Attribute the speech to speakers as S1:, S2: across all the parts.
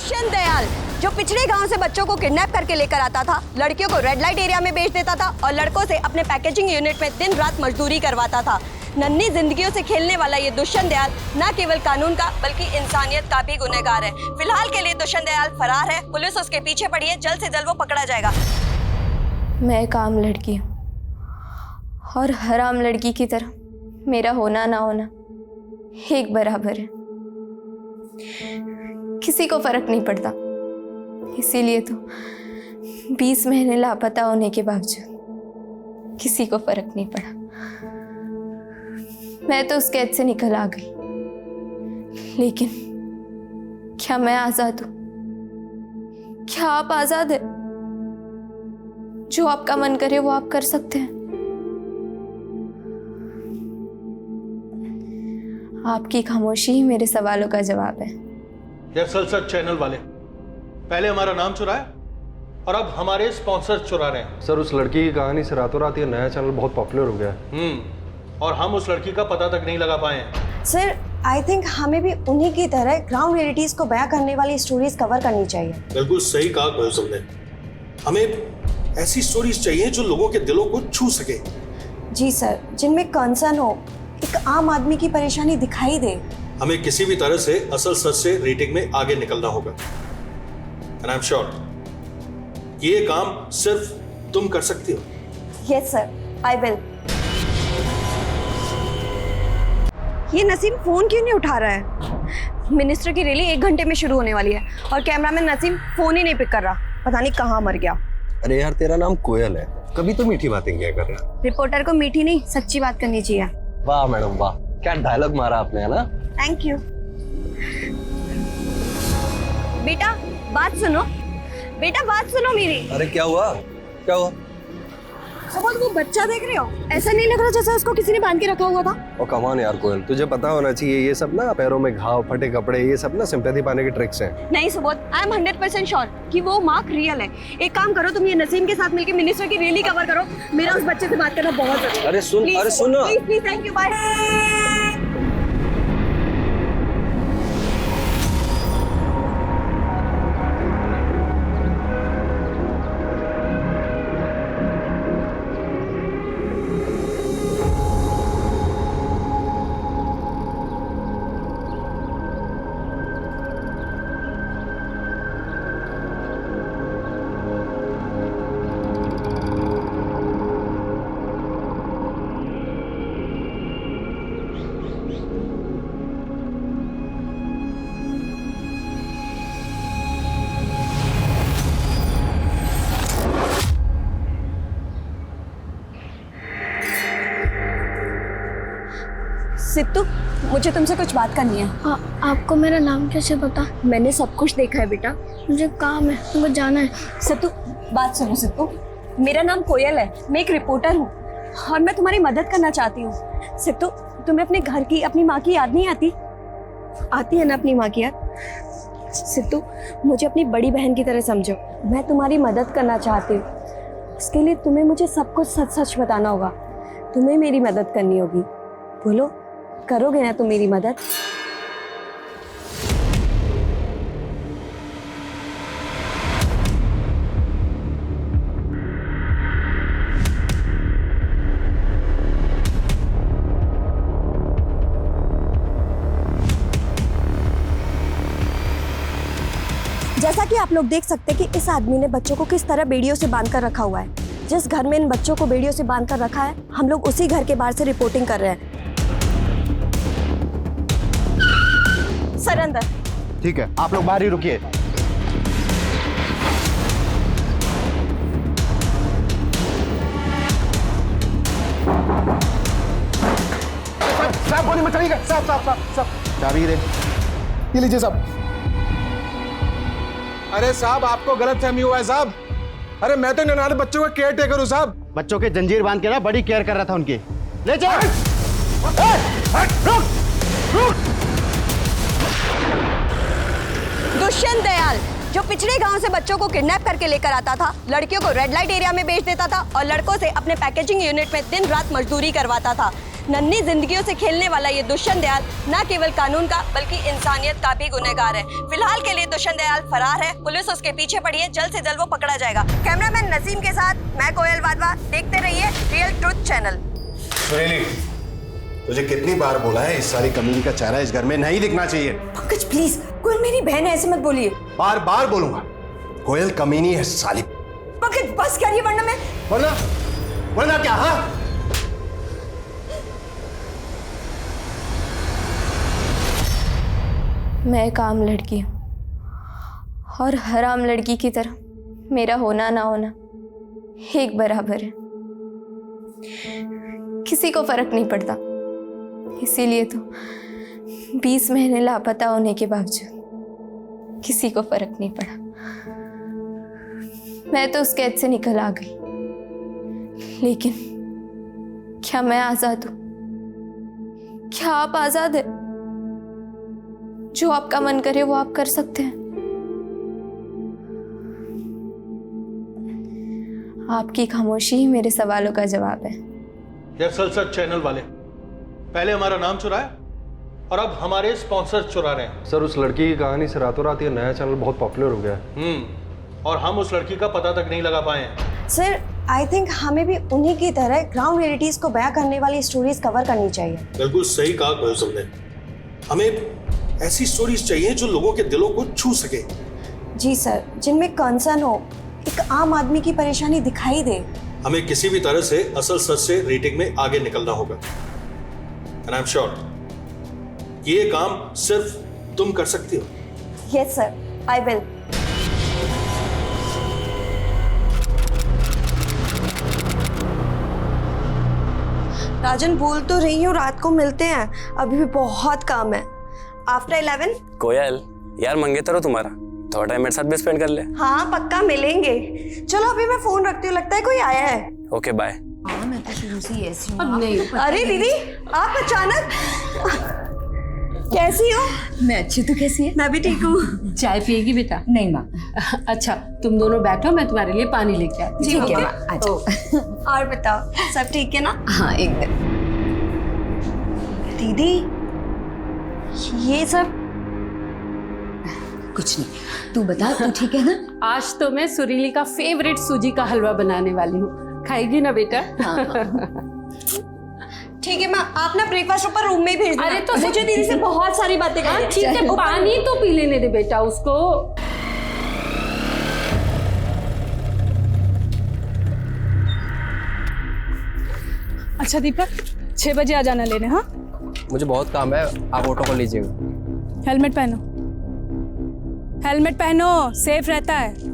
S1: दुष्यंत दयाल जो पिछड़े गांव से बच्चों को किडनैप करके लेकर आता था, लड़कियों को रेड लाइट एरिया में बेच देता था और लड़कों से अपने पैकेजिंग यूनिट में दिन रात मजदूरी करवाता था। नन्ही जिंदगियों से खेलने वाला ये दुष्यंत दयाल न केवल कानून का बल्कि इंसानियत का भी गुनहगार है। फिलहाल के लिए दुष्यंत दयाल फरार है, पुलिस उसके पीछे पड़ी है, जल्द से जल्द वो पकड़ा जाएगा।
S2: मैं एक आम लड़की हूँ और हर आम लड़की की तरह मेरा होना ना होना एक बराबर है। किसी को फर्क नहीं पड़ता, इसीलिए तो 20 महीने लापता होने के बावजूद किसी को फर्क नहीं पड़ा। मैं तो उस कैद से निकल आ गई, लेकिन क्या मैं आजाद हूं? क्या आप आजाद हैं? जो आपका मन करे वो आप कर सकते हैं। आपकी खामोशी ही मेरे सवालों का जवाब है।
S3: दरअसल सर चैनल वाले पहले हमारा नाम चुराया और अब हमारे स्पॉन्सर चुरा रहे हैं।
S4: सर उस लड़की की कहानी से रातों रात ये नया चैनल बहुत पॉपुलर हो गया है।
S3: और हम उस लड़की का पता तक नहीं लगा पाए हैं।
S1: सर आई थिंक हमें भी उन्हीं की तरह ग्राउंड रियलिटीज को बयां करने वाली स्टोरीज कवर करनी चाहिए।
S5: बिल्कुल सही कहा कोयल साहब ने, हमें ऐसी स्टोरीज चाहिए जो लोगों के दिलों को छू सके। जी सर, जिनमें कंसर्न हो, एक आम आदमी की परेशानी दिखाई दे। हमें किसी भी तरह से असल सच से रेटिंग में आगे निकलना होगा। एंड आई एम श्योर ये काम सिर्फ तुम कर सकती हो।
S1: Yes sir, I will. ये नसीम फोन क्यों नहीं उठा रहा है? मिनिस्टर की रैली 1 घंटे में शुरू होने वाली है और कैमरामैन नसीम फोन ही नहीं पिक कर रहा। पता नहीं कहाँ मर गया।
S4: अरे यार तेरा नाम कोयल है, कभी तो मीठी बातें किया कर रहा।
S1: रिपोर्टर को मीठी नहीं सच्ची बात करनी चाहिए।
S4: वाह मैडम वाह, क्या डायलॉग मारा आपने, है ना?
S1: Thank you. बेटा बात सुनो, बेटा बात सुनो मेरी।
S4: अरे क्या हुआ, क्या हुआ?
S1: सपोज वो बच्चा देख रहे हो, ऐसा नहीं लग रहा जैसे उसको किसी ने बांध के रखा हुआ था?
S4: ओ कम ऑन यार कोयल, तुझे पता होना चाहिए ये सब ना पैरों में घाव, फटे कपड़े, ये सब ना सिंपैथी पाने के ट्रिक्स हैं।
S1: नहीं सुबोध, आई एम 100% श्योर कि वो मार्क रियल है। एक काम करो, तुम ये नसीम के साथ मिलकर मिनिस्टर की रैली कवर करो। मेरा उस बच्चे से बात करना बहुत जरूरी है।
S4: अरे सुन, अरे सुन ना।
S1: Please please, thank you, bye. Sidhu, मुझे तुमसे कुछ बात करनी है।
S2: आपको मेरा नाम कैसे पता?
S1: मैंने सब कुछ देखा है बेटा।
S2: मुझे काम है, मुझे जाना है।
S1: सिद्धू बात सुनो। सिद्धू, मेरा नाम कोयल है, मैं एक रिपोर्टर हूँ और मैं तुम्हारी मदद करना चाहती हूँ। सिद्धू, तुम्हें अपने घर की, अपनी माँ की याद नहीं आती? आती है ना अपनी माँ की याद? सिद्धू, मुझे अपनी बड़ी बहन की तरह समझो, मैं तुम्हारी मदद करना चाहती हूँ। इसके लिए तुम्हें मुझे सब कुछ सच सच बताना होगा। तुम्हें मेरी मदद करनी होगी। बोलो, करोगे ना तुम मेरी मदद? जैसा कि आप लोग देख सकते हैं कि इस आदमी ने बच्चों को किस तरह बेड़ियों से बांधकर रखा हुआ है। जिस घर में इन बच्चों को बेड़ियों से बांधकर रखा है, हम लोग उसी घर के बाहर से रिपोर्टिंग कर रहे हैं। सर अंदर।
S6: ठीक है, आप लोग बाहर ही रुकिए। साहब गोली मत चलिएगा। साहब साहब साहब साहब चाबी दे। ये लीजिए साहब।
S7: अरे साहब, आपको गलतफहमी हुआ है साहब। अरे मैं तो नन्हारे बच्चों का केयर टेकर हूँ साहब।
S6: बच्चों के जंजीर बांध के ना बड़ी केयर कर रहा था उनकी। ले जाओ। रुक रुक।
S1: दुष्यंत दयाल जो पिछड़े गांव से बच्चों को किडनैप करके लेकर आता था, लड़कियों को रेड लाइट एरिया में बेच देता था और लड़कों से अपने पैकेजिंग यूनिट में दिन रात मजदूरी करवाता था। नन्ही जिंदगियों से खेलने वाला ये दुष्यंत दयाल न केवल कानून का बल्कि इंसानियत का भी गुनहगार है। फिलहाल के लिए दुष्यंत दयाल फरार है, पुलिस उसके पीछे पड़ी है, जल्द से जल्द वो पकड़ा जाएगा। कैमरामैन नसीम के साथ मैं कोयल वाधवा, देखते रहिए रियल ट्रुथ चैनल।
S5: सुरीली, तुझे कितनी बार बोला है इस सारी कमीनी का चेहरा इस घर में नहीं दिखना चाहिए।
S1: पंकज प्लीज, कोयल मेरी बहन है, ऐसे मत बोलिए।
S5: बार बार बोलूंगा, कोयल कमीनी है साली।
S1: पंकज बस करिए वरना मैं
S5: वरना क्या? हाँ,
S2: मैं एक आम लड़की हूँ और हर आम लड़की की तरह मेरा होना ना होना एक बराबर है। किसी को फर्क नहीं पड़ता, इसीलिए तो 20 महीने लापता होने के बावजूद किसी को फर्क नहीं पड़ा। मैं तो उस कैद से निकल आ गई, लेकिन क्या मैं आजाद हूं? क्या आप आजाद है? जो आपका मन करे वो आप कर सकते हैं। आपकी खामोशी ही मेरे सवालों का जवाब है।
S3: यार सलसत चैनल वाले पहले हमारा नाम चुराया और अब हमारे स्पॉन्सर चुरा रहे हैं।
S4: सर उस लड़की की कहानी से रातों रात ये नया चैनल बहुत पॉपुलर हो गया है।
S3: और हम उस लड़की का पता तक नहीं लगा पाए हैं।
S1: सर आई थिंक हमें भी उन्हीं की तरह ग्राउंड रियलिटीज को बयां करने वाली स्टोरीज कवर करनी चाहिए।
S5: बिल्कुल सही कहा कोयल तुमने। हमें ऐसी स्टोरीज चाहिए जो लोगों के दिलों को छू सके।
S1: जी सर, जिनमें कंसर्न हो, एक आम आदमी की परेशानी दिखाई दे।
S5: हमें किसी भी तरह से असल सच से रेटिंग में आगे निकलना होगा। एंड आई एम श्योर ये काम सिर्फ तुम कर सकती हो।
S1: Yes sir, I will. Rajan बोल तो रही हूँ, रात को मिलते हैं, अभी भी बहुत काम है। आफ्टर 11।
S8: कोयल यार मंगेतर हो तुम्हारा, थोड़ा टाइम मेरे साथ भी स्पेंड कर ले।
S1: हाँ पक्का मिलेंगे। चलो अभी मैं फोन रखती हूँ, लगता है कोई आया है।
S8: Okay bye.
S1: अरे दीदी आप अचानक कैसी हो?
S9: मैं अच्छी, तो कैसी है?
S1: मैं भी ठीक हूँ।
S9: चाय पिएगी बेटा? नहीं माँ। अच्छा तुम दोनों बैठो, मैं तुम्हारे लिए पानी लेके आती हूँ।
S1: ठीक है
S9: माँ, आ जाओ।
S1: और बताओ सब ठीक है ना?
S9: हाँ एकदम।
S1: दीदी ये सब
S9: कुछ नहीं, तू बता, तू ठीक है ना?
S10: आज तो मैं सुरीली का फेवरेट सूजी का हलवा बनाने वाली हूँ, खाएगी ना बेटा?
S1: ठीक है माँ, आप ना ब्रेकफास्ट ऊपर रूम में भेज देना।
S10: अरे तो
S1: मुझे दीदी से बहुत सारी बातें करनी है।
S10: ठीक है, पानी तो पी लेने दे बेटा उसको।
S11: अच्छा दीपक, 6 बजे आ जाना लेने। हाँ
S8: मुझे बहुत काम है, आप ऑटो को लीजिएगा।
S11: हेलमेट पहनो, हेलमेट पहनो, सेफ रहता है।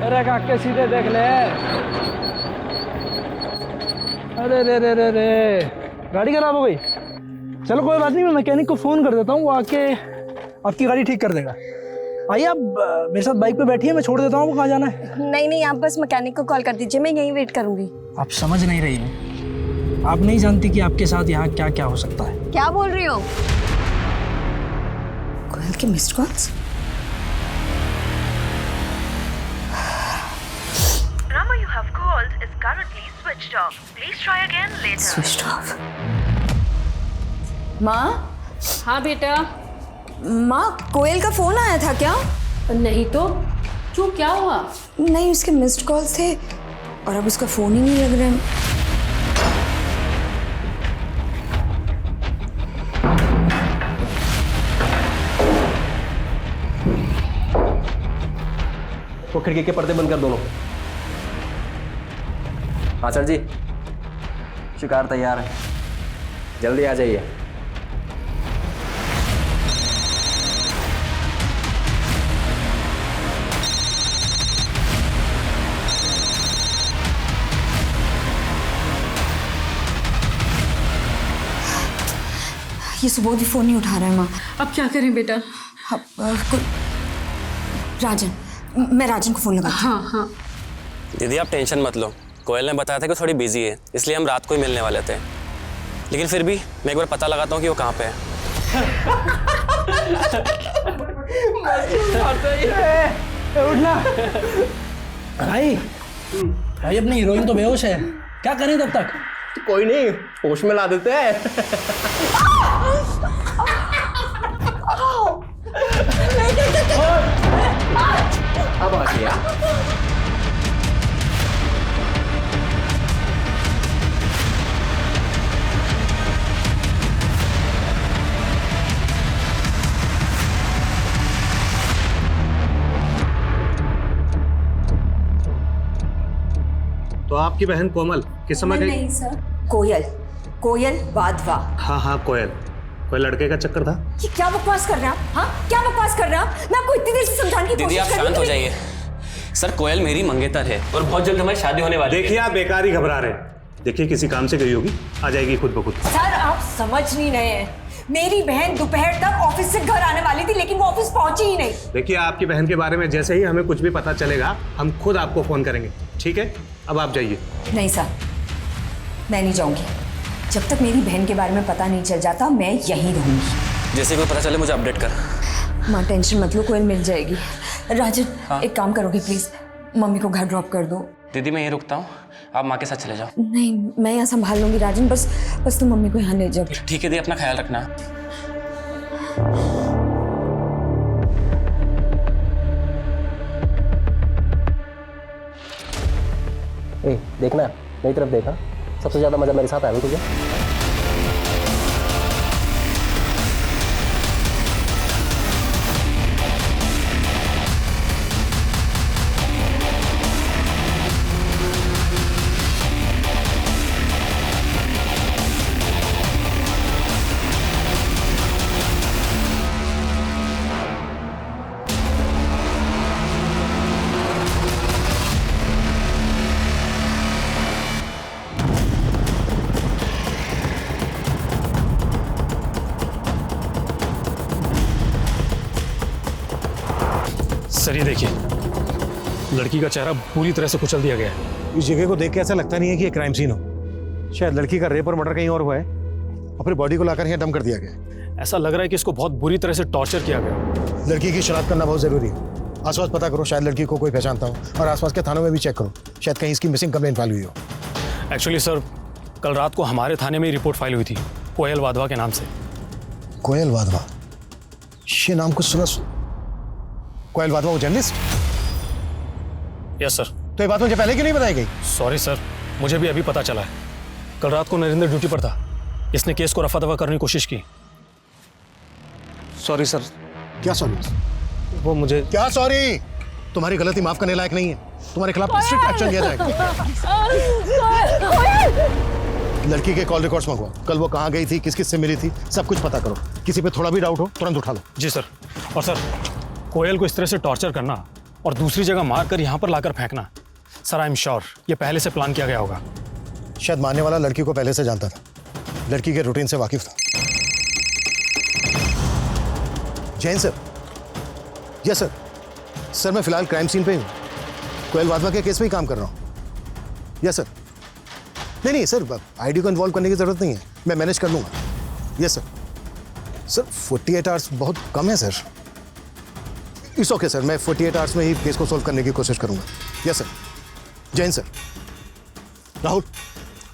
S6: अरे काके सीधे देख ले। अरे रे रे रे रे, गाड़ी खराब हो गई। चलो कोई बात नहीं, मैं मैकेनिक को फ़ोन कर देता हूँ, वो आके आपकी गाड़ी ठीक कर देगा। आइए आप मेरे साथ बाइक पे बैठिए, मैं छोड़ देता हूँ। कहाँ जाना है?
S1: नहीं नहीं, आप बस मैकेनिक को कॉल कर दीजिए, मैं यहीं वेट करूंगी।
S6: आप समझ नहीं रही हो, आप नहीं जानती कि आपके साथ यहाँ क्या क्या हो सकता है।
S1: क्या बोल रही हो?
S9: कोयल के missed calls.
S12: Number you have called is
S2: switch off. माँ,
S10: हाँ बेटा।
S2: माँ कोयल का फोन आया था क्या?
S10: नहीं तो क्यों, क्या हुआ?
S2: नहीं, उसके मिस्ड कॉल्स थे और अब उसका फोन ही नहीं लग रहा है।
S4: वो खिड़की के पर्दे बंद कर दोनों।
S8: हाँ सर जी, शिकार तैयार है, जल्दी आ जाइए।
S2: ये सुबोध भी फोन नहीं उठा रहा है माँ।
S10: अब क्या करें बेटा?
S2: राजन, मैं राजन को फोन लगाती हूँ।
S10: हाँ हाँ।
S8: दीदी आप टेंशन मत लो, कोयल ने बताया था कि थोड़ी बिजी है, इसलिए हम रात को ही मिलने वाले थे। लेकिन फिर भी मैं एक बार पता लगाता हूँ कि वो कहाँ पे है।
S6: उठना भाई। भाई अपनी हीरोइन तो बेहोश है, क्या करें तब तक?
S4: कोई नहीं, होश में ला देते हैं। अब आ गया।
S5: तो आपकी बहन कोमल किस समय गई?
S2: नहीं सर, कोयल, कोयल वाधवा।
S5: हाँ हाँ कोयल, कोई लड़के का चक्कर था।
S2: ये क्या बकवास कर रहे हैं आप? हाँ, क्या बकवास कर रहे हैं आप? मैं आपको इतनी देर से समझाने की
S8: दीदी
S2: कोशिश
S8: आप
S2: कर रही
S8: शांत हो
S2: हूँ।
S8: जाइए। सर कोयल मेरी मंगेतर है और बहुत जल्द हमारी शादी होने वाली है।
S5: देखिए आप बेकार ही घबरा रहे हैं। देखिए किसी काम से गई होगी, आ जाएगी खुद ब खुद।
S2: सर आप समझ नहीं रहे हैं, मेरी बहन दोपहर तक ऑफिस से घर आने वाली थी लेकिन वो ऑफिस पहुंची ही नहीं।
S5: देखिए आपकी बहन के बारे में जैसे ही हमें कुछ भी पता चलेगा हम खुद आपको फोन करेंगे, ठीक है? अब आप जाइए।
S2: नहीं सर, मैं नहीं जाऊंगी। जब तक मेरी बहन के बारे में पता नहीं चल जाता मैं यहीं रहूंगी।
S8: जैसे कोई पता चले मुझे अपडेट कर।
S2: माँ टेंशन मत लो, कोयल मिल जाएगी। राजन
S8: हाँ?
S2: एक काम करोगे प्लीज, मम्मी को घर ड्रॉप कर दो।
S8: दीदी मैं यहीं रुकता हूँ, आप माँ के साथ चले जाओ।
S2: नहीं, मैं यहाँ संभाल लूंगी राजन, बस तुम मम्मी को यहाँ ले जाओ।
S8: ठीक है दी, अपना ख्याल रखना।
S4: ए, देखना, मेरी तरफ देखा। सबसे ज्यादा मजा मेरे साथ आया तुझे।
S12: सर ये देखिए, लड़की का चेहरा पूरी तरह से कुचल दिया गया है।
S5: इस जगह को देख के ऐसा लगता नहीं है कि ये क्राइम सीन हो। शायद लड़की का रेप और मर्डर कहीं और हुआ है और फिर बॉडी को लाकर यहाँ डंप कर दिया गया।
S12: ऐसा लग रहा है कि इसको बहुत बुरी तरह से टॉर्चर किया गया।
S5: लड़की की शनाख्त करना बहुत जरूरी है। आसपास पता करो, शायद लड़की को कोई पहचानता हो, और आसपास के थानों में भी चेक करो, शायद कहीं इसकी मिसिंग कंप्लेंट फाइल हुई हो।
S12: एक्चुअली सर, कल रात को हमारे थाने में ही रिपोर्ट फाइल हुई थी कोयल वाधवा के नाम से।
S5: कोयल वाधवा, ये नाम कुछ सुना। कोयल वाधवा वो जर्नलिस्ट?
S12: Yes sir.
S5: तो ये बात मुझे पहले क्यों नहीं बताई गई?
S12: सॉरी सर, मुझे भी अभी पता चला है। कल रात को नरेंद्र ड्यूटी पर था, इसने केस को रफा दफा करने की कोशिश की।
S5: Sorry sir. क्या सॉरी?
S12: वो मुझे
S5: क्या सॉरी? तुम्हारी गलती माफ करने लायक नहीं है, तुम्हारे खिलाफ स्ट्रिक्ट एक्शन लिया जाएगा। लड़की के कॉल रिकॉर्ड्स मंगवाओ, कल वो कहाँ गई थी, किस किस से मिली थी, सब कुछ पता करो। किसी पे थोड़ा भी डाउट हो तुरंत उठा लो।
S12: जी सर। और सर, कोयल को इस तरह से टॉर्चर करना और दूसरी जगह मार कर यहाँ पर लाकर फेंकना, सर आई एम श्योर ये पहले से प्लान किया गया होगा।
S5: शायद मारने वाला लड़की को पहले से जानता था, लड़की के रूटीन से वाकिफ था। Jain sir. Yes sir. Sir मैं फिलहाल क्राइम सीन पे हूँ, कोयल वाधवा के केस में ही काम कर रहा हूँ। Yes sir. नहीं सर, आईडी को इन्वॉल्व करने की जरूरत नहीं है, मैं मैनेज कर लूँगा। Yes sir. सर 48 आवर्स बहुत कम है सर। इट्स ओके सर, मैं 48 आवर्स में ही केस को सॉल्व करने की कोशिश करूँगा। Yes sir. Jain sir.
S7: Rahul,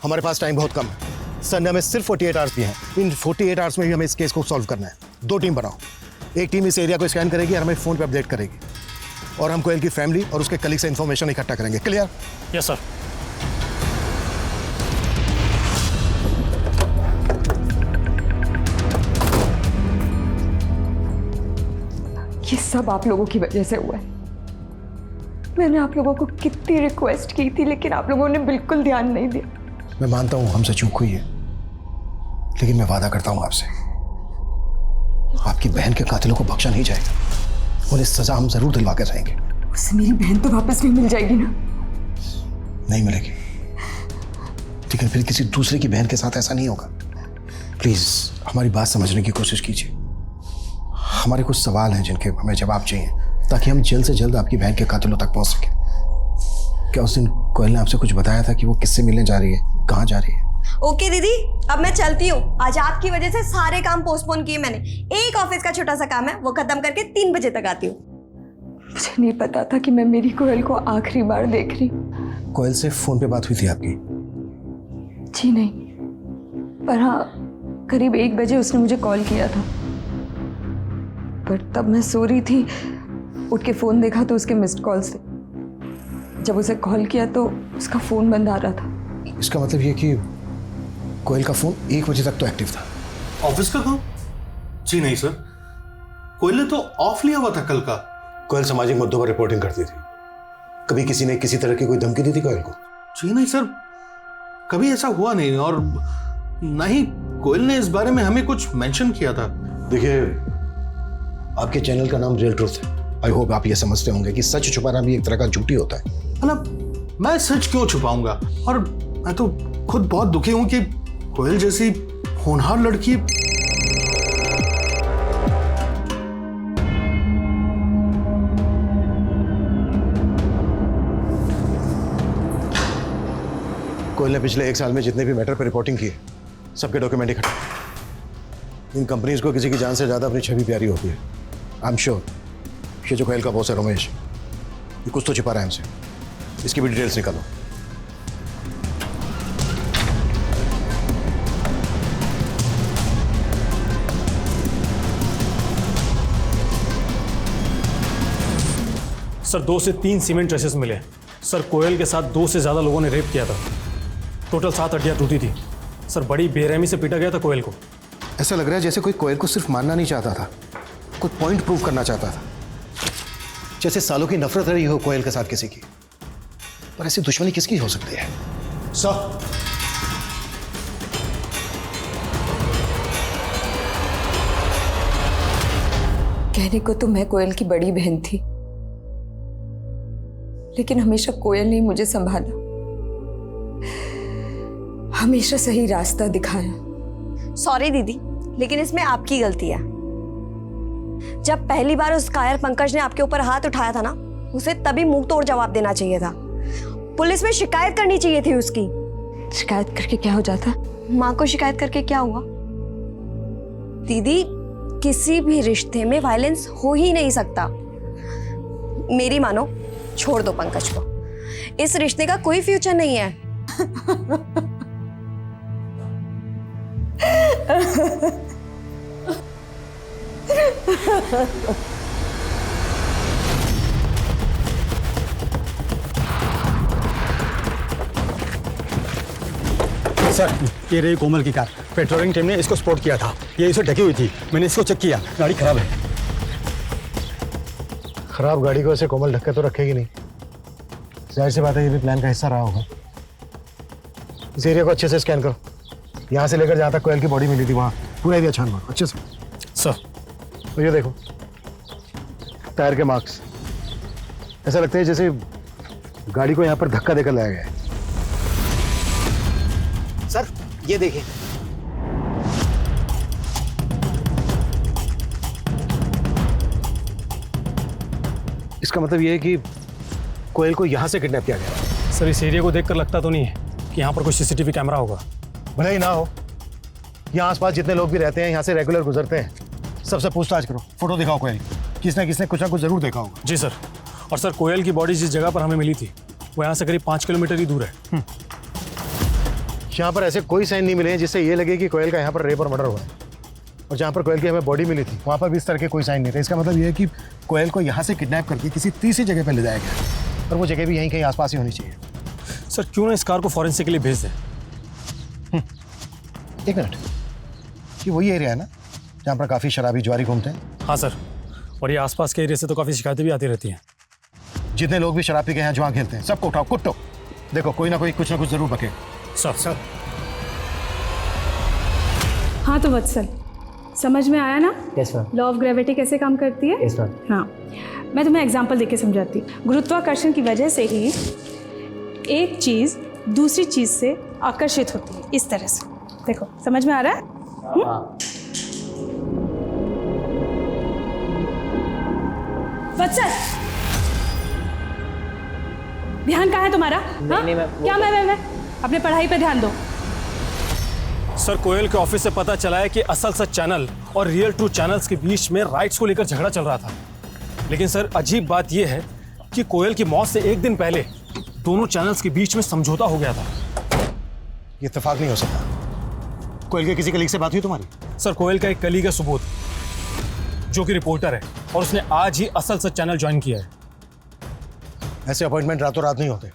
S7: हमारे पास टाइम बहुत कम है। सर ने हमें सिर्फ 48 आवर्स दिए हैं। इन 48 आवर्स में भी हमें इस केस को सॉल्व करना है। 2 टीम बनाओ। एक टीम इस एरिया को स्कैन करेगी और हमें फ़ोन पे अपडेट करेगी, और हम कोयल की फैमिली और उसके कलीग से इन्फॉर्मेशन इकट्ठा करेंगे। क्लियर?
S12: Yes sir.
S1: ये सब आप लोगों की वजह से हुआ है। मैंने आप लोगों को कितनी रिक्वेस्ट की थी, लेकिन आप लोगों ने बिल्कुल ध्यान नहीं दिया।
S7: मैं मानता हूँ हमसे चूक हुई है, लेकिन मैं वादा करता हूँ आपसे, आपकी बहन के कातिलों को बख्शा नहीं जाएगा। उन्हें सजा हम जरूर दिलवा कर रहेंगे।
S1: उससे मेरी बहन तो वापस नहीं मिल जाएगी ना?
S7: नहीं मिलेगी, लेकिन फिर किसी दूसरे की बहन के साथ ऐसा नहीं होगा। प्लीज हमारी बात समझने की कोशिश कीजिए। हमारे कुछ सवाल हैं जिनके हमें जवाब चाहिए, ताकि हम जल्द से जल्द आपकी बहन के कातिलों तक पहुंच सके। क्या उस दिन कोयल ने आपसे कुछ बताया था कि वो किससे मिलने जा रही है, कहाँ जा रही है?
S1: ओके दीदी, अब मैं चलती हूँ। आज आपकी वजह से सारे काम पोस्टपोन किए मैंने। एक ऑफिस का छोटा सा काम है, वो खत्म करके 3 बजे तक आती हूँ। मुझे नहीं पता था कि मैं मेरी कोयल को आखिरी बार देख रही।
S7: कोयल से फोन पे बात हुई थी आपकी?
S1: जी नहीं, पर हाँ करीब 1 बजे उसने मुझे कॉल किया था, पर तब मैं सो रही थी। उठ के फोन देखा तो उसके मिस्ड कॉल्स थे। जब उसे कॉल किया तो उसका फोन बंद आ रहा था।
S7: इसका मतलब ये कि कोयल का फोन 1 बजे तक तो एक्टिव था।
S3: ऑफिस का काम? जी नहीं सर, कोयल ने तो ऑफ लिया हुआ था कल का।
S7: कोयल सामाजिक मुद्दों पर रिपोर्टिंग करती थी। कभी किसी ने किसी तरह की कोई धमकी दी थी कोयल को?
S3: जी नहीं सर, कभी ऐसा हुआ नहीं, और ना ही कोयल ने इस बारे में हमें कुछ मेंशन किया था।
S7: देखिए, आपके चैनल का नाम रियल ट्रूथ है। आई होप आप ये समझते होंगे कि सच छुपाना भी एक तरह का झूठी होता है।
S3: मतलब मैं सच क्यों छुपाऊंगा? और मैं तो खुद बहुत दुखी हूं कि कोयल जैसी होनहार लड़की
S7: कोयल ने पिछले 1 साल में जितने भी मैटर पर रिपोर्टिंग की है, सबके डॉक्यूमेंट इकट्ठा। इन कंपनीज को किसी की जान से ज्यादा अपनी छवि प्यारी होती है। आई एम श्योर ये जो कोयल का बॉस है रमेश, ये कुछ तो छिपा रहा है हमसे। इसकी भी डिटेल्स निकालो।
S12: सर 2 से 3 सीमेंट ट्रेसेस मिले। सर कोयल के साथ 2 से ज़्यादा लोगों ने रेप किया था। टोटल 7 हड्डियाँ टूटी थी। सर बड़ी बेरहमी से पीटा गया था कोयल को।
S7: ऐसा लग रहा है जैसे कोई कोयल को सिर्फ मारना नहीं चाहता था, कोई पॉइंट प्रूव करना चाहता था। जैसे सालों की नफरत रही हो कोयल के साथ किसी की। पर ऐसी दुश्मनी किसकी हो सकती है?
S3: सर
S1: कहने को तो मैं कोयल की बड़ी बहन थी, लेकिन हमेशा कोयल ने मुझे संभाला, हमेशा सही रास्ता दिखाया। सॉरी दीदी, लेकिन इसमें आपकी गलती है। जब पहली बार उस कायर पंकज ने आपके ऊपर हाथ उठाया था ना, उसे तभी मुंह तोड़ जवाब देना चाहिए था। पुलिस में शिकायत करनी चाहिए थी उसकी। शिकायत करके क्या हो जाता? माँ को शिकायत करके क्या हुआ? दीदी, किसी भी रिश्ते में वायलेंस हो ही नहीं सकता। मेरी मानो, छोड़ दो पंकज को। इस रिश्ते का कोई फ्यूचर नहीं है।
S12: सर ये रही कोमल की कार। पेट्रोलिंग टीम ने इसको स्पॉट किया था। ये इसे ढकी हुई थी। मैंने इसको चेक किया, गाड़ी खराब है।
S7: खराब गाड़ी को ऐसे कोमल ढक्के तो रखेगी नहीं। जाहिर सी बात है ये भी प्लान का हिस्सा रहा होगा। इस एरिया को अच्छे से स्कैन करो। यहाँ से लेकर जहाँ तक कोयल की बॉडी मिली थी वहाँ पूरा एरिया छान मारो अच्छे से।
S12: सर
S7: तो ये देखो, टायर के मार्क्स। ऐसा लगता है जैसे गाड़ी को यहाँ पर धक्का देकर लाया गया है।
S13: सर ये देखिए,
S7: इसका मतलब ये है कि कोयल को यहाँ से किडनैप किया गया।
S12: सर इस एरिया को देखकर लगता तो नहीं है कि यहाँ पर कोई सीसीटीवी कैमरा होगा।
S7: भले ही ना हो, यहाँ आसपास जितने लोग भी रहते हैं, यहाँ से रेगुलर गुजरते हैं, सबसे पूछताछ करो। फोटो दिखाओ कोयल, किसने कुछ ना कुछ जरूर देखा होगा।
S12: जी सर। और सर कोयल की बॉडी जिस जगह पर हमें मिली थी वो यहाँ से करीब 5 किलोमीटर ही दूर है।
S7: यहाँ पर ऐसे कोई साइन नहीं मिले हैं जिससे ये लगे कि कोयल का यहाँ पर रेप और मर्डर हुआ है। और जहाँ पर कोयल की हमें बॉडी मिली थी वहाँ पर भी इस तरह के कोई साइन नहीं थे। इसका मतलब ये है कि कोयल को यहाँ से किडनैप करके किसी तीसरी जगह पर ले जाया गया, और वो जगह भी यहीं कहीं आसपास ही होनी चाहिए।
S12: सर क्यों ना इस कार को फॉरेंसिक के लिए भेज दें।
S7: एक मिनट, ये वही एरिया है ना जहाँ पर काफ़ी शराबी जुआरी घूमते हैं?
S12: हाँ सर, और ये आसपास के एरिया से तो काफ़ी शिकायतें भी आती रहती हैं।
S7: जितने लोग भी शराब पी के यहाँ जुआ खेलते हैं सबको उठाओ, कुट्टो। देखो कोई ना कोई कुछ ना कुछ जरूर बके।
S12: सर
S11: हाँ तो वत्सल, समझ में आया ना?
S13: Yes ma'am.
S11: Law of gravity कैसे काम करती है?
S13: Yes ma'am.
S11: हाँ, मैं तुम्हें एग्जांपल देके समझाती हूँ। गुरुत्वाकर्षण की वजह से ही एक चीज़ दूसरी चीज़ से आकर्षित होती है, इस तरह से। देखो समझ में आ रहा है? वत्सल, ध्यान कहाँ है तुम्हारा?
S13: नहीं,
S11: क्या मैं अपने पढ़ाई पे ध्यान दो।
S12: सर कोयल के ऑफिस से पता चला है कि असल सच चैनल और रियल ट्रू चैनल्स के बीच में राइट्स को लेकर झगड़ा चल रहा था। लेकिन सर अजीब बात यह है कि कोयल की मौत से एक दिन पहले दोनों चैनल्स के बीच में समझौता हो गया था।
S7: ये इत्तेफाक नहीं हो सकता। कोयल के किसी कलीग से बात हुई तुम्हारी?
S12: सर कोयल का एक कलीग है सुबोध, जो कि रिपोर्टर है, और उसने आज ही असल सच चैनल ज्वाइन किया है।
S7: ऐसे अपॉइंटमेंट रातों रात नहीं होते।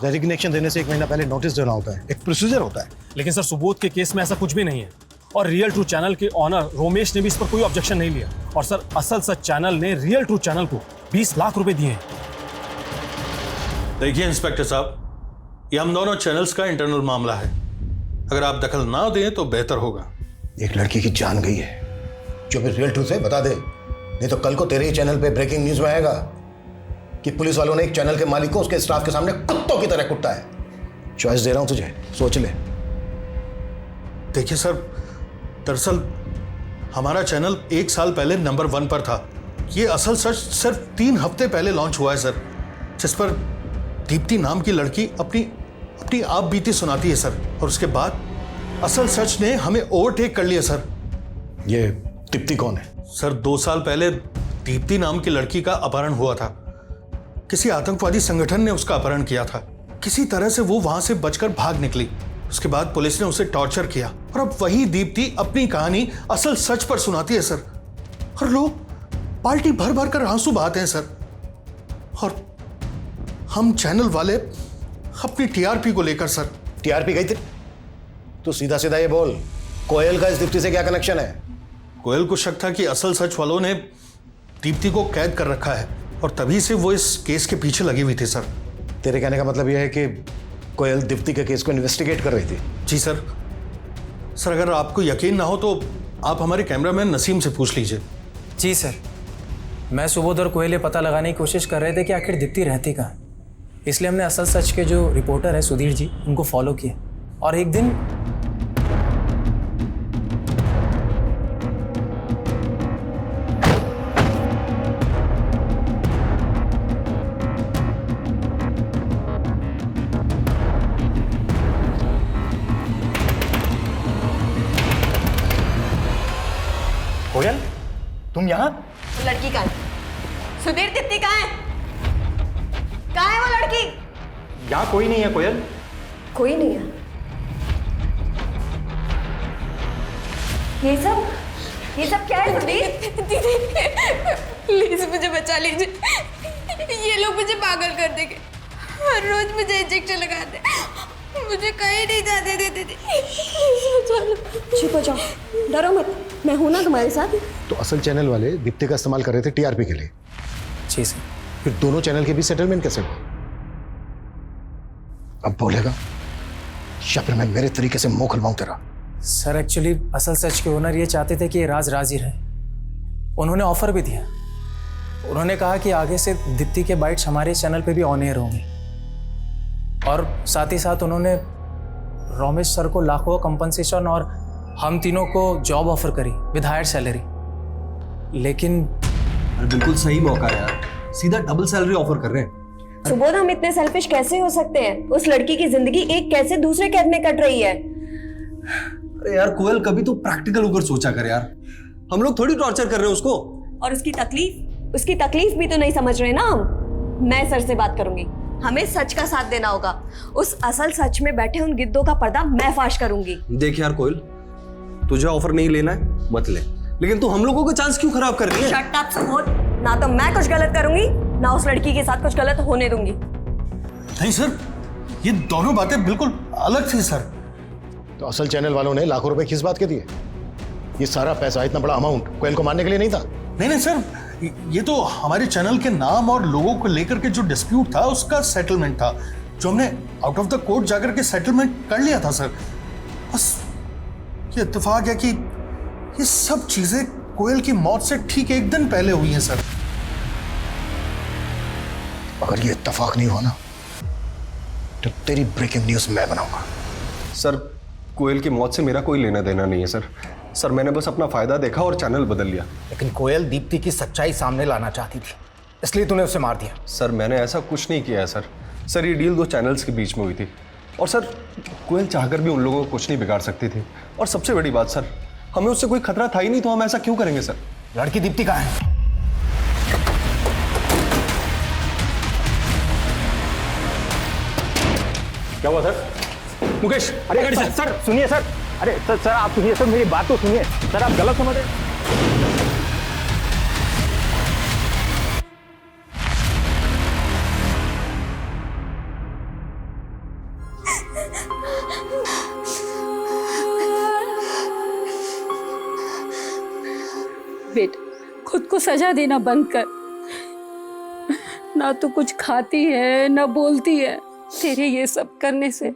S7: रेजिग्नेशन देने से 1 महीना पहले नोटिस देना होता है, एक प्रोसीजर होता है।
S12: लेकिन सर सुबोध के केस में ऐसा कुछ भी नहीं है, और रियल ट्रू चैनल के ऑनर रोमेश ने भी इस पर कोई ऑब्जेक्शन नहीं लिया। और सर असल सच चैनल ने रियल ट्रू चैनल को 20 लाख रुपए दिए हैं।
S5: देखिए इंस्पेक्टर साहब, ये हम दोनों चैनल्स का इंटरनल मामला है। अगर आप दखल ना दें तो बेहतर होगा।
S7: एक लड़की की जान गई है, जो भी रियल ट्रूथ है बता दे, नहीं तो कल को तेरे ही चैनल पे ब्रेकिंग न्यूज में आएगा कि पुलिस वालों ने एक चैनल के मालिक को उसके स्टाफ के सामने कुत्तों की तरह कुट्टा है। चॉइस दे रहा हूं तुझे, सोच ले।
S5: देखिए सर, दरअसल हमारा चैनल 1 साल पहले नंबर 1 पर था। ये असल सच सिर्फ 3 हफ्ते पहले लॉन्च हुआ है सर, जिस पर दीप्ति नाम की लड़की अपनी आप बीती सुनाती है सर। और उसके बाद असल सच ने हमें ओवरटेक कर लिया सर।
S7: ये दीप्ति कौन है?
S5: सर 2 साल पहले दीप्ति नाम की लड़की का अपहरण हुआ था। किसी आतंकवादी संगठन ने उसका अपहरण किया था। किसी तरह से वो वहां से बचकर भाग निकली। उसके बाद पुलिस ने उसे टॉर्चर किया, और अब वही दीप्ति अपनी कहानी असल सच पर सुनाती है सर। और लोग पार्टी भर भर कर आंसू बहाते हैं सर। और हम चैनल वाले अपनी टीआरपी को लेकर सर।
S7: टीआरपी गई थी? तो सीधा सीधा ये बोल, कोयल का इस दीप्ति से क्या कनेक्शन है?
S5: कोयल को शक था कि असल सच वालों ने दीप्ति को कैद कर रखा है, और तभी से वो इस केस के पीछे लगी हुई थी सर।
S7: तेरे कहने का मतलब यह है कि कोयल दीप्ति के केस को इन्वेस्टिगेट कर रही थी?
S5: जी सर। सर अगर आपको यकीन ना हो तो आप हमारे कैमरामैन नसीम से पूछ लीजिए।
S14: जी सर, मैं सुबोध और कोयल ये पता लगाने की कोशिश कर रहे थे कि आखिर दीप्ति रहती कहाँ, इसलिए हमने असल सच के जो रिपोर्टर है सुधीर जी, उनको फॉलो किया। और एक दिन
S7: कोयल, तुम यहाँ?
S1: वो लड़की कहाँ है? सुधीर, दीप्ति कहाँ है? कहाँ है वो लड़की?
S13: यहाँ कोई नहीं है कोयल।
S1: कोई नहीं है? ये सब क्या है सुधीर?
S2: दीदी प्लीज मुझे बचा लीजिए, ये लोग मुझे पागल कर देंगे। हर रोज मुझे इंजेक्शन लगाते, मुझे कहीं नहीं जाने देते।
S1: चुप हो जाओ, डरो मत, मैं हूं ना तुम्हारे साथ।
S7: तो असल चैनल वाले दीप्ति का इस्तेमाल कर रहे थे टीआरपी के लिए?
S14: जी सर।
S7: फिर दोनों चैनल के बीच सेटलमेंट कैसे हुआ? अब बोलेगा या फिर मैं मेरे तरीके से मुंह खुलवाऊं तेरा?
S14: सर एक्चुअली असल सच के ओनर ये चाहते थे कि ये राज राज ही रहे। उन्होंने ऑफर भी दिया। उन्होंने कहा कि आगे से दीप्ति के बाइट्स हमारे चैनल पे भी ऑन एयर होंगे, और साथ ही साथ उन्होंने रोमेश सर को लाखों कंपनसेशन और हम तीनों को जॉब ऑफर करी विद हायर सैलरी। लेकिन
S4: बिल्कुल सही मौका है यार, सीधा डबल सैलरी ऑफर कर रहे हैं।
S1: सुबोध, हम इतने सेल्फिश कैसे हो सकते हैं? उस लड़की की जिंदगी एक कैसे दूसरे कैद में कट रही है।
S4: अरे यार कोयल, कभी तो प्रैक्टिकल होकर सोचा कर यार। हम लोग थोड़ी टॉर्चर कर रहे हैं उसको।
S1: और उसकी तकलीफ भी तो नहीं समझ रहे ना हम। मैं सर से बात करूंगी। हमें सच का साथ देना होगा। उस असल सच में बैठे उन गिद्धों का पर्दा मैं फाश करूंगी।
S4: देख यार कोयल, तुझे ऑफर नहीं लेना है मत ले, लेकिन तू हम लोगों का चांस क्यों खराब कर रही है?
S1: शट अप सुबोध, ना तो मैं कुछ गलत करूंगी ना उस लड़की के साथ कुछ गलत होने दूंगी।
S3: नहीं सर, ये दोनों बातें बिल्कुल अलग थी सर।
S7: तो असल चैनल वालों ने लाखों रुपए किस बात के दिए? ये सारा पैसा, इतना बड़ा अमाउंट कोयल को मारने के लिए नहीं था?
S3: नहीं सर, ये तो हमारे चैनल के नाम और लोगों को लेकर के जो डिस्प्यूट था उसका सेटलमेंट था, जो हमने आउट ऑफ द कोर्ट जाकर के सेटलमेंट कर लिया था सर। बस ये इत्तेफाक है कि ये सब चीजें कोयल की मौत से ठीक एक दिन पहले हुई हैं सर।
S7: अगर ये इत्तेफाक नहीं हुआ ना तो तेरी ब्रेकिंग न्यूज मैं बनाऊंगा।
S4: सर, कोयल की मौत से मेरा कोई लेना देना नहीं है सर। सर, मैंने बस अपना फायदा देखा और चैनल बदल लिया।
S7: लेकिन कोयल दीप्ति की सच्चाई सामने लाना चाहती थी, इसलिए तूने उसे मार दिया।
S4: सर, मैंने ऐसा कुछ नहीं किया है सर। सर, ये डील 2 चैनल्स के बीच में हुई थी और सर कोयल चाहकर भी उन लोगों को कुछ नहीं बिगाड़ सकती थी। और सबसे बड़ी बात सर, हमें उससे कोई खतरा था ही नहीं, तो हम ऐसा क्यों करेंगे सर?
S7: लड़की दीप्ति कहाँ है?
S13: क्या हुआ सर? मुकेश, अरे गाड़ी सर, सर सुनिए सर, अरे सर आप सुनिए सर, मेरी बात तो सुनिए सर, आप गलत समझ रहे।
S10: बेटा, खुद को सजा देना बंद कर। ना तो कुछ खाती है ना बोलती है। तेरे ये सब करने से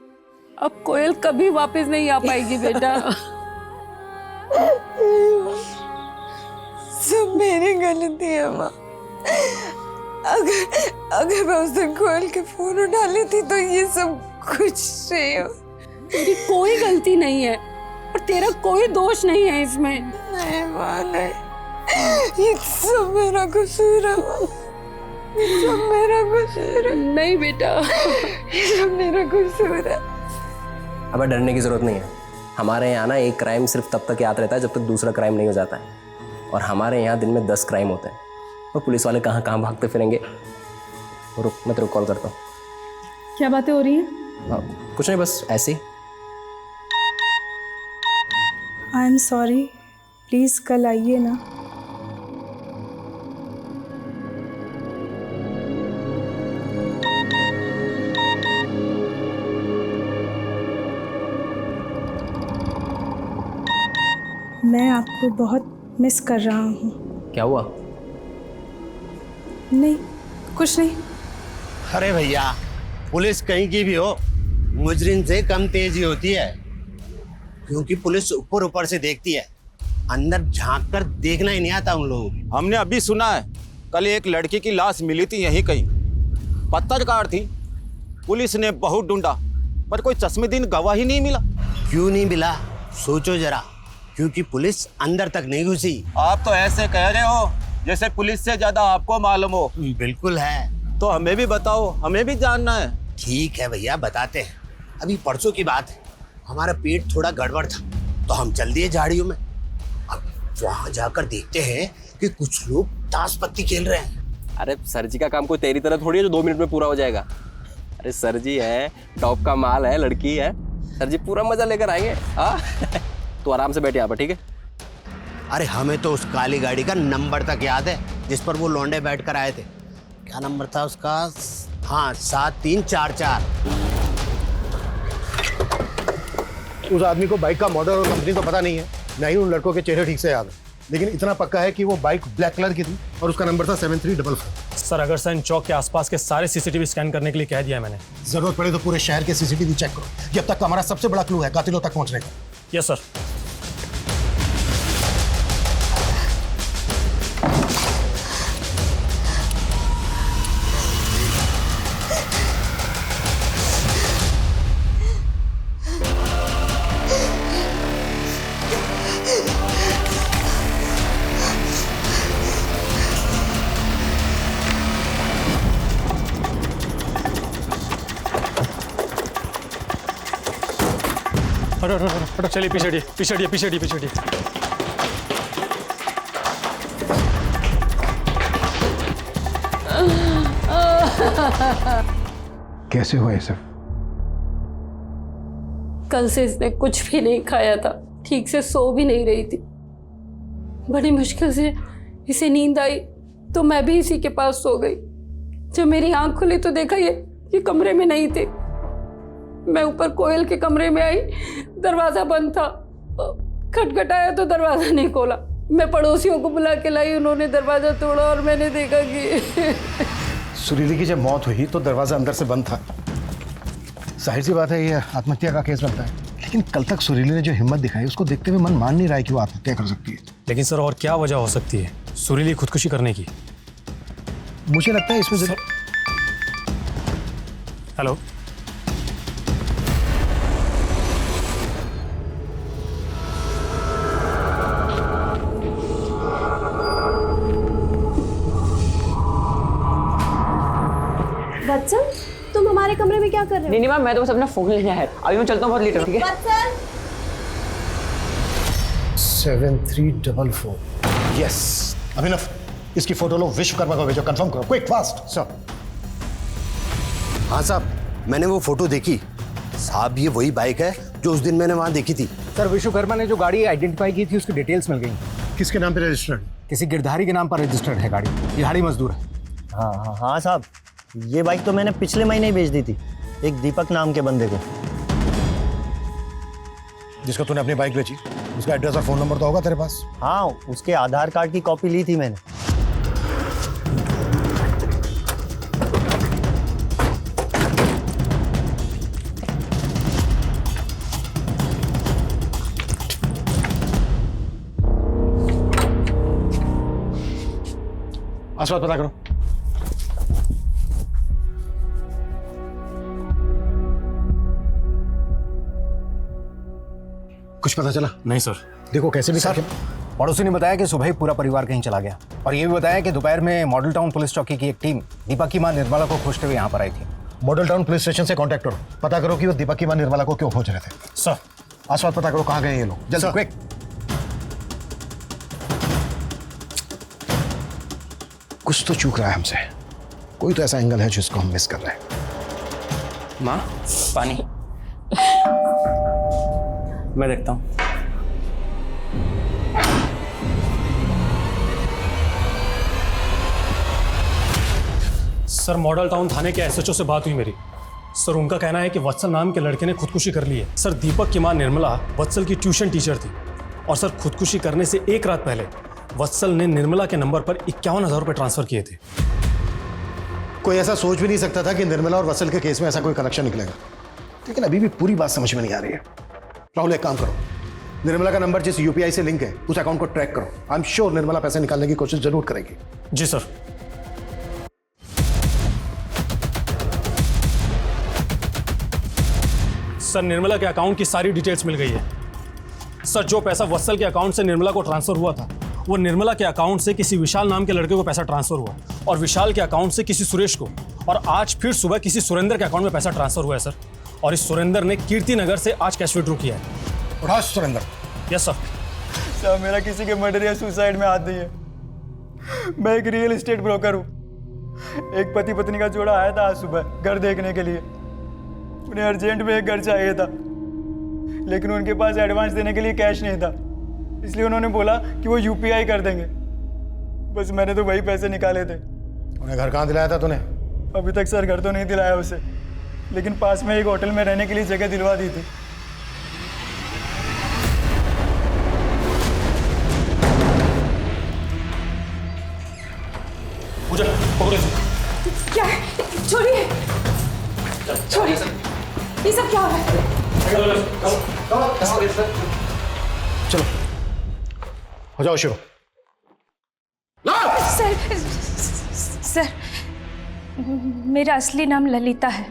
S10: अब कोयल कभी वापस नहीं आ पाएगी बेटा।
S2: सब मेरी गलती है माँ। अगर मैं उस दिन कोयल के फोन उठा लेती तो ये सब कुछ नहीं हो।
S10: तेरी कोई गलती नहीं है और तेरा कोई दोष नहीं है इसमें।
S2: नहीं माँ, नहीं, ये सब मेरा कसूर है माँ। ये सब मेरा कसूर है।
S10: नहीं बेटा,
S2: ये सब मेरा कसूर है।
S15: अब डरने की जरूरत नहीं है। हमारे यहाँ ना एक क्राइम सिर्फ तब तक याद रहता है जब तक दूसरा क्राइम नहीं हो जाता है, और हमारे यहाँ दिन में 10 क्राइम होते हैं। और पुलिस वाले कहाँ कहाँ भागते फिरेंगे। रुक, मैं तेरे को कॉल करता हूँ।
S11: क्या बातें हो रही हैं?
S15: कुछ नहीं, बस ऐसे ही।
S11: आई एम सॉरी, प्लीज़ कल आइए ना। मैं आपको बहुत मिस कर रहा हूँ।
S15: क्या हुआ?
S11: नहीं, कुछ नहीं।
S16: अरे भैया, पुलिस कहीं की भी हो, मुजरिम से कम तेजी होती है, क्योंकि पुलिस ऊपर ऊपर से देखती है, अंदर झांक कर देखना ही नहीं आता उन लोगों को।
S17: हमने अभी सुना है, कल एक लड़की की लाश मिली थी यहीं कहीं, पत्थरकार थी। पुलिस ने बहुत ढूंढा पर कोई चश्मेदीन गवाह ही नहीं मिला।
S16: क्यों नहीं मिला? सोचो जरा, क्योंकि पुलिस अंदर तक नहीं घुसी।
S17: आप तो ऐसे कह रहे हो जैसे पुलिस से ज्यादा आपको मालूम हो।
S16: बिल्कुल है।
S17: तो हमें भी बताओ, हमें भी जानना है।
S16: ठीक है भैया, बताते हैं। अभी परसों की बात है, हमारा पेट थोड़ा गड़बड़ था तो हम चल दिए झाड़ियों में। अब वहां जाकर देखते हैं कि कुछ लोग ताश पत्ती खेल रहे हैं।
S15: अरे सर जी का काम कोई तेरी तरह थोड़ी है जो 2 मिनट में पूरा हो जाएगा। अरे सर जी है, टॉप का माल है, लड़की है, सर जी पूरा मजा लेकर आएंगे। हाँ तो आराम से बैठे यहाँ पर, ठीक है?
S16: अरे हमें तो उस काली गाड़ी का नंबर तक याद है जिस पर वो लौंडे बैठ कर आए थे। क्या नंबर था उसका? हाँ, 7344।
S7: उस आदमी को बाइक का मॉडल और कंपनी तो पता नहीं है, नहीं उन लड़कों के चेहरे ठीक से याद है, लेकिन इतना पक्का है कि वो बाइक ब्लैक कलर की थी और उसका नंबर था 7344।
S12: सर, अगर सैन चौक के आसपास के सारे सीसीटीवी स्कैन करने के लिए कह दिया है मैंने।
S7: जरूरत पड़े तो पूरे शहर के सीसीटीवी चेक करो। ये अब तक का हमारा सबसे बड़ा क्लू है कातिलों तक पहुंचने का।
S12: Yes sir. हटो, चलिए पीछे हटिए, पीछे हटिए, पीछे हटिए, पीछे हटिए।
S7: कैसे हुआ ये सब?
S10: कल से इसने कुछ भी नहीं खाया था, ठीक से सो भी नहीं रही थी। बड़ी मुश्किल से इसे नींद आई तो मैं भी इसी के पास सो गई। जब मेरी आंख खुली तो देखा ये कमरे में नहीं थे। मैं ऊपर कोयल के कमरे में आई, दरवाजा बंद था। खटखटाया तो दरवाजा नहीं खोला। मैं पड़ोसियों को बुला के लाई, उन्होंने दरवाजा तोड़ा और मैंने देखा कि
S7: सुरीली की जब मौत हुई तो दरवाजा अंदर से बंद था। जाहिर सी बात है ये आत्महत्या का केस बनता है। लेकिन कल तक सुरीली ने जो हिम्मत दिखाई उसको देखते हुए मन मान नहीं रहा है कि वो आत्महत्या कर सकती है।
S12: लेकिन सर और क्या वजह हो सकती है सुरीली खुदकुशी करने की?
S7: मुझे लगता है इसमें
S12: हेलो,
S1: वत्सल, तुम हमारे कमरे में क्या कर रहे हो?
S18: नहीं मैम, मैं तो बस अपना फोन लेने आया। अभी मैं चलता हूँ, बहुत लेट हो, ठीक है?
S1: वत्सल
S7: 7344। यस अभिनव, इसकी फोटो लो, विश्वकर्मा को भेजो, कंफर्म करो, क्विक फास्ट। सर।
S16: हाँ साहब, मैंने वो फोटो देखी साहब। ये वही बाइक है जो उस दिन मैंने वहां देखी थी।
S13: सर विश्वकर्मा ने जो गाड़ी आइडेंटिफाई की थी उसकी डिटेल्स मिल गई।
S7: किसके नाम पे रजिस्टर्ड?
S13: किसी गिरधारी के नाम पर रजिस्टर्ड है गाड़ी। दिहाड़ी मजदूर है।
S19: हाँ साहब, ये बाइक तो मैंने पिछले महीने ही बेच दी थी एक दीपक नाम के बंदे को।
S7: जिसको तूने अपनी बाइक बेची, उसका एड्रेस और फोन नंबर तो होगा तेरे पास?
S19: हाँ, उसके आधार कार्ड की कॉपी ली थी मैंने।
S7: आसपास पता करो। कुछ पता चला?
S12: नहीं सर।
S7: देखो कैसे भी
S13: सर, पड़ोसी ने बताया कि सुबह ही पूरा परिवार कहीं चला गया, और ये भी बताया कि दोपहर में मॉडल टाउन पुलिस चौकी की एक टीम दीपक की मां निर्मला को खोजते हुए यहाँ पर आई थी।
S7: मॉडल टाउन पुलिस स्टेशन से कांटेक्ट करो, पता करो कि वो दीपक की मां निर्मला को क्यों खोज रहे थे।
S12: सर।
S7: आसपास पता करो कहाँ गए ये लोग, जल्दी क्विक। कुछ तो चूक रहा है हमसे, कोई तो ऐसा एंगल है जिसको हम मिस कर रहे हैं।
S8: माँ, पानी। मैं देखता हूँ।
S12: सर, मॉडल टाउन थाने के एसएचओ से बात हुई मेरी। सर, उनका कहना है कि वत्सल नाम के लड़के ने खुदकुशी कर ली है। सर, दीपक की मां निर्मला वत्सल की ट्यूशन टीचर थी, और सर खुदकुशी करने से एक रात पहले वत्सल ने निर्मला के नंबर पर 51,000 रुपए ट्रांसफर किए थे।
S7: कोई ऐसा सोच भी नहीं सकता था कि निर्मला और वत्सल के केस में ऐसा कोई कनेक्शन निकलेगा, लेकिन अभी भी पूरी बात समझ में नहीं आ रही है। राहुल, एक काम करो, निर्मला का नंबर जिस यूपीआई से लिंक है उस अकाउंट को ट्रैक करो। आई एम श्योर निर्मला पैसे निकालने की कोशिश जरूर करेगी।
S12: जी सर। सर, निर्मला के अकाउंट की सारी डिटेल्स मिल गई है। सर, जो पैसा वत्सल के अकाउंट से निर्मला को ट्रांसफर हुआ था, वो निर्मला के अकाउंट से किसी विशाल नाम के लड़के को पैसा ट्रांसफर हुआ, और विशाल के अकाउंट से किसी सुरेश को, और आज फिर सुबह किसी सुरेंद्र के अकाउंट में पैसा ट्रांसफर हुआ है सर। और इस सुरेंद्र ने कीर्ति नगर से आज कैश विड्रॉ किया है।
S7: उठा सुरेंद्र।
S12: Yes sir.
S20: सर, मेरा किसी के मर्डर या सुसाइड में हाथ नहीं है। मैं एक रियल एस्टेट ब्रोकर हूँ। एक पति पत्नी का जोड़ा आया था आज सुबह घर देखने के लिए। उन्हें अर्जेंट में एक घर चाहिए था, लेकिन उनके पास एडवांस देने के लिए कैश नहीं था, इसलिए उन्होंने बोला कि वो यूपीआई कर देंगे। बस मैंने तो वही पैसे निकाले थे।
S7: उन्हें घर कहाँ दिलाया था तूने?
S20: अभी तक सर घर तो नहीं दिलाया उसे, लेकिन पास में एक होटल में रहने के लिए जगह दिलवा दी थी।
S12: पूजा, पकड़ो इसे।
S11: क्या है? छोड़िए, छोड़िए, ये सब क्या हो रहा है?
S7: चलो हो जाओ शुरू।
S11: सर, सर, मेरा असली नाम ललिता है।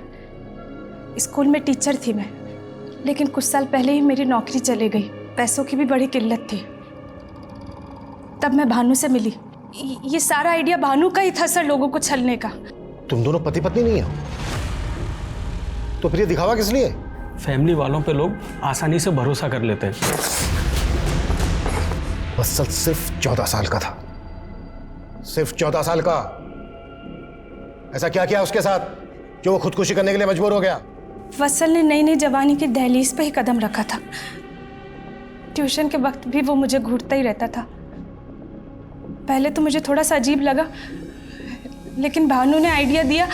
S11: स्कूल में टीचर थी मैं, लेकिन कुछ साल पहले ही मेरी नौकरी चली गई। पैसों की भी बड़ी किल्लत थी। तब मैं भानु से मिली। ये सारा आइडिया भानु का ही था सर, लोगों को छलने का।
S7: तुम दोनों पति पत्नी नहीं हो, तो फिर ये दिखावा किस लिए?
S12: फैमिली वालों पे लोग आसानी से भरोसा कर लेते हैं।
S7: वत्सल सिर्फ 14 साल का था, सिर्फ 14 साल का। ऐसा क्या किया उसके साथ? जो वो खुदकुशी करने के लिए मजबूर हो गया?
S11: वत्सल ने नई नई जवानी की दहलीज पे ही कदम रखा था। ट्यूशन के वक्त भी वो मुझे घूरता ही रहता था। पहले तो मुझे थोड़ा सा अजीब लगा, लेकिन भानु ने आइडिया दिया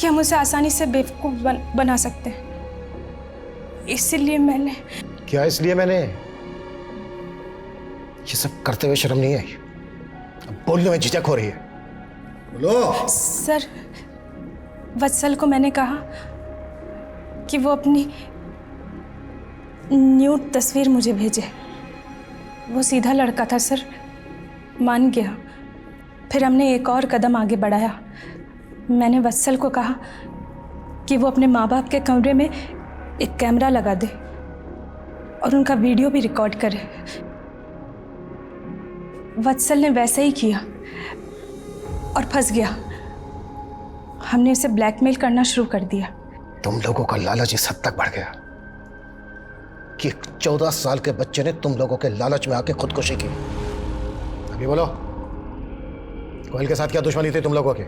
S11: कि हम उसे आसानी से बेवकूफ़ बना सकते हैं। इसीलिए मैंने...
S7: क्या इसलिए मैंने? ये सब करते हुए शर्म नहीं आई? अब बोलने में झिझक हो रही है। बोलो।
S11: सर, वत्सल को मैंने कहा कि वो अपनी न्यूड तस्वीर मुझे भेजे। वो सीधा लड़का था सर, मान गया। फिर हमने एक और कदम आगे बढ़ाया। मैंने वत्सल को कहा कि वो अपने माँ बाप के कमरे में एक कैमरा लगा दे और उनका वीडियो भी रिकॉर्ड करे। वत्सल ने वैसे ही किया और फंस गया। हमने उसे ब्लैकमेल करना शुरू कर दिया।
S7: तुम लोगों का लालच इस हद तक बढ़ गया कि 14 साल के बच्चे ने तुम लोगों के लालच में आके खुदकुशी की। अभी बोलो, कोयल के साथ क्या दुश्मनी थी तुम लोगों के?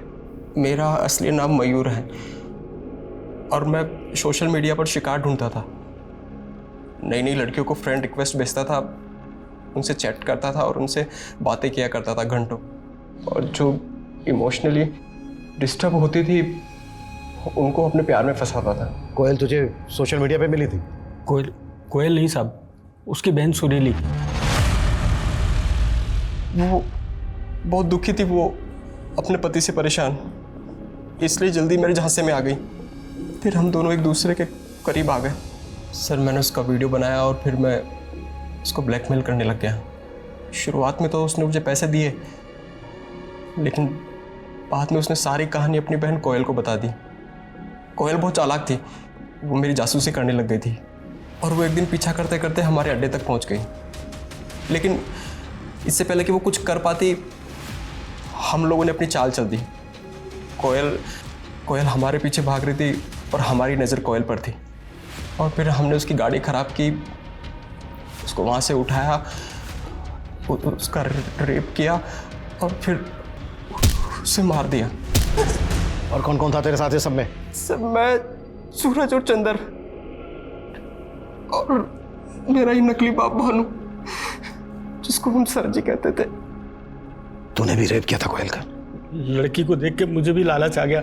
S15: मेरा असली नाम मयूर है और मैं सोशल मीडिया पर शिकार ढूंढता था। नई नई लड़कियों को फ्रेंड रिक्वेस्ट भेजता था, उनसे चैट करता था और उनसे बातें किया करता था घंटों। और जो इमोशनली डिस्टर्ब होती थी उनको अपने प्यार में फंसाता था।
S7: कोयल तुझे सोशल मीडिया पे मिली थी?
S12: कोयल नहीं साहब, उसकी बहन सुरीली।
S15: वो बहुत दुखी थी, वो अपने पति से परेशान, इसलिए जल्दी मेरे झांसे में आ गई। फिर हम दोनों एक दूसरे के करीब आ गए। सर, मैंने उसका वीडियो बनाया और फिर मैं उसको ब्लैकमेल करने लग गया। शुरुआत में तो उसने मुझे पैसे दिए, लेकिन बाद में उसने सारी कहानी अपनी बहन कोयल को बता दी। कोयल बहुत चालाक थी, वो मेरी जासूसी करने लग गई थी और वो एक दिन पीछा करते करते हमारे अड्डे तक पहुंच गई। लेकिन इससे पहले कि वो कुछ कर पाती, हम लोगों ने अपनी चाल चल दी। कोयल हमारे पीछे भाग रही थी और हमारी नज़र कोयल पर थी। और फिर हमने उसकी गाड़ी ख़राब की, उसको वहाँ से उठाया, उसका रेप किया और फिर उसे मार दिया।
S7: और कौन कौन था तेरे साथ सब में?
S15: सब मैं, सूरज और चंदर और मेरा ही नकली बाप भानु, जिसको हम सर जी कहते थे।
S7: तूने भी रेप किया था कोयल का?
S12: लड़की को देख के मुझे भी लालच आ गया।